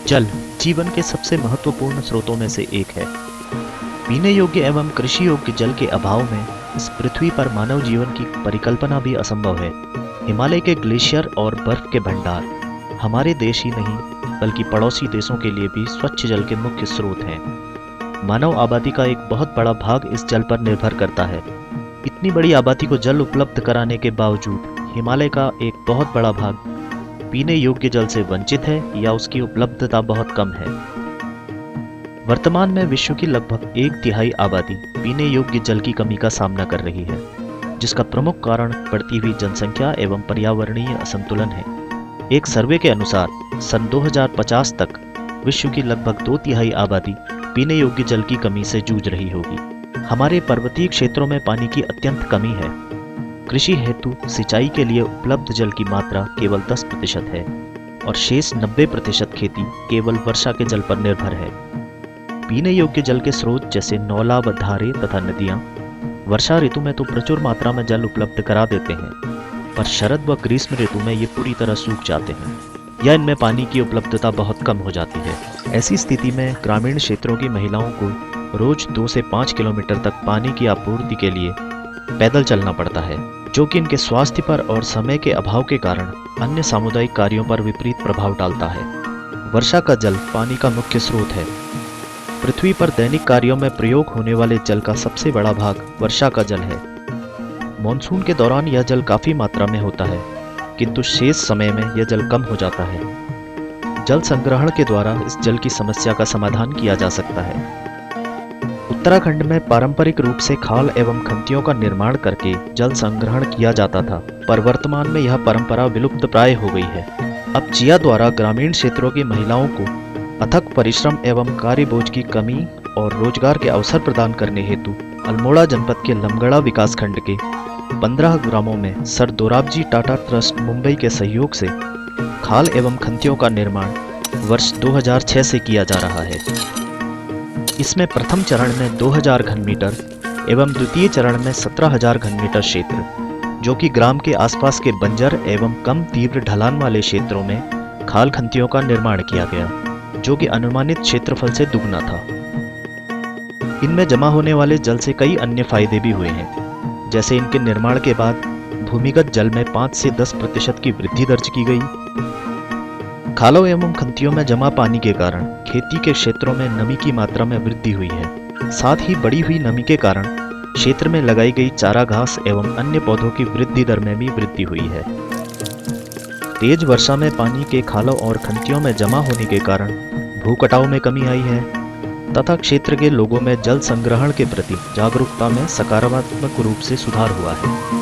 जल जीवन के सबसे महत्वपूर्ण स्रोतों में से एक है। पीने योग्य एवं कृषि योग्य जल के अभाव में इस पृथ्वी पर मानव जीवन की परिकल्पना भी असंभव है। हिमालय के ग्लेशियर और बर्फ के भंडार हमारे देश ही नहीं बल्कि पड़ोसी देशों के लिए भी स्वच्छ जल के मुख्य स्रोत हैं। मानव आबादी का एक बहुत बड़ा भाग इस जल पर निर्भर करता है। इतनी बड़ी आबादी को जल उपलब्ध कराने के बावजूद हिमालय का एक बहुत बड़ा भाग पीने योग्य जल से वंचित है या उसकी उपलब्धता बहुत कम है। वर्तमान में विश्व की लगभग 1/3 आबादी पीने योग्य जल की कमी का सामना कर रही है, जिसका प्रमुख कारण बढ़ती हुई जनसंख्या एवं पर्यावरणीय असंतुलन है। एक सर्वे के अनुसार सन 2050 तक विश्व की लगभग 2/3 आबादी पीने योग्य जल की कमी से जूझ रही होगी। हमारे पर्वतीय क्षेत्रों में पानी की अत्यंत कमी है। कृषि हेतु सिंचाई के लिए उपलब्ध जल की मात्रा केवल 10% है और शेष 90% खेती केवल वर्षा के जल पर निर्भर है। पीने योग्य जल के स्रोत जैसे नौला व धारे तथा नदियां वर्षा ऋतु में तो प्रचुर मात्रा में जल उपलब्ध करा देते हैं, पर शरद व ग्रीष्म ऋतु में ये पूरी तरह सूख जाते हैं या इनमें पानी की उपलब्धता बहुत कम हो जाती है। ऐसी स्थिति में ग्रामीण क्षेत्रों की महिलाओं को रोज 2 से 5 किलोमीटर तक पानी की आपूर्ति के लिए पैदल चलना पड़ता है, जो कि इनके स्वास्थ्य पर और समय के अभाव के कारण अन्य सामुदायिक कार्यों पर विपरीत प्रभाव डालता है। वर्षा का जल पानी का मुख्य स्रोत है। पृथ्वी पर दैनिक कार्यों में प्रयोग होने वाले जल का सबसे बड़ा भाग वर्षा का जल है। मॉनसून के दौरान यह जल काफी मात्रा में होता है, किंतु शेष समय में यह जल कम हो जाता है। जल संग्रहण के द्वारा इस जल की समस्या का समाधान किया जा सकता है। उत्तराखंड में पारंपरिक रूप से खाल एवं खंतियों का निर्माण करके जल संग्रहण किया जाता था, पर वर्तमान में यह परंपरा विलुप्त प्राय हो गई है। अब जिया द्वारा ग्रामीण क्षेत्रों की महिलाओं को अथक परिश्रम एवं कार्य बोझ की कमी और रोजगार के अवसर प्रदान करने हेतु अल्मोड़ा जनपद के लमगड़ा विकासखंड के 15 ग्रामों में सर दोराबजी टाटा ट्रस्ट मुंबई के सहयोग से खाल एवं खंतियों का निर्माण वर्ष 2006 से किया जा रहा है। इसमें प्रथम चरण में 2000 घन मीटर एवं द्वितीय चरण में 17,000 घन मीटर क्षेत्र, जो कि ग्राम के आसपास के बंजर एवं कम तीव्र ढलान वाले क्षेत्रों में खाल खंतियों का निर्माण किया गया, जो कि अनुमानित क्षेत्रफल से दुगना था। इनमें जमा होने वाले जल से कई अन्य फायदे भी हुए हैं, जैसे इनके निर्माण के बाद भूमिगत जल में 5 से 10% की वृद्धि दर्ज की गई। खालों एवं खंतियों में जमा पानी के कारण खेती के क्षेत्रों में नमी की मात्रा में वृद्धि हुई है। साथ ही बढ़ी हुई नमी के कारण क्षेत्र में लगाई गई चारा घास एवं अन्य पौधों की वृद्धि दर में भी वृद्धि हुई है। तेज वर्षा में पानी के खालों और खंतियों में जमा होने के कारण भूकटाव में कमी आई है तथा क्षेत्र के लोगों में जल संग्रहण के प्रति जागरूकता में सकारात्मक रूप से सुधार हुआ है।